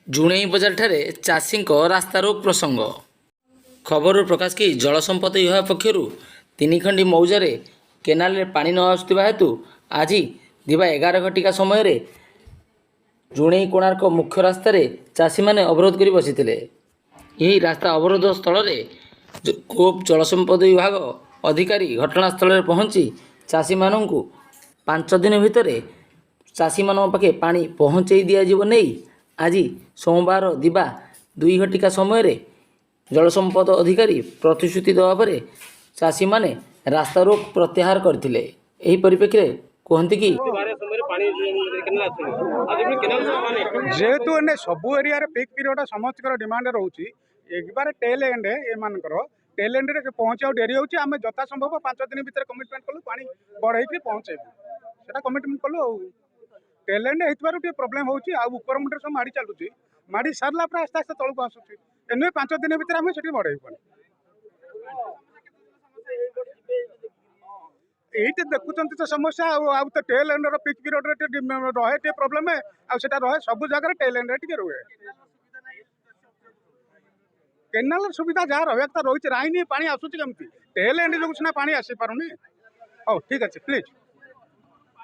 जुणई बजार ठारे चाषी रास्ता रोक प्रसंग खबर प्रकाश कि जल संपद विभाग पक्षर 3 खंडी मौजारे केनाल पानी न आसुवा हेतु आज दिवा 11 घटिका समय जुणई कोणार्क मुख्य रास्त चाषी मैंने अवरोध कर बसी यही रास्ता अवरोध स्थल कोप जल संपद विभाग अधिकारी घटनास्थल पहुँची चाषी मानू 5 दिन भितर चाषी मान पाखे पानी पहुँचे दिज्व नहीं आज सोमवार दिवा 2 घटिका समय जल संपद अधिकारी प्रतिश्रुति देवा पर चाषी माने रास्ता रोक प्रत्याहार करते। यही परिप्रेक्षी कहते कि जेहेतु सबू एरिया पिक पीरियड समस्त डिमांड रोचे एक टेल एंड एमर टेल एंड पहुँचा डेरी होची आम यथा संभव 5 दिन भितर कमिटमेंट कलु पानी बढ़े पहुँचेबू कमिटमेंट कलु टेल एंड हो प्रोब्लेम होपर मुंडे सब माड़ी चलुची माड़ी सारा पर आस्ते आस्ते तौक आसूँ एने 5 दिन भितर आम से बढ़ेबू ये देखुं तो समस्या तो टेल एंड पिक पीरियड रहे प्रोब्लेम आटा रहे सब जगह टेल एंड रुए केनाल सुविधा जहाँ रहा रही राइन पानी आसूँ केमती टेल एंड जो सीना पानी आसी पारुनी। हाँ ठीक अच्छे प्लीज।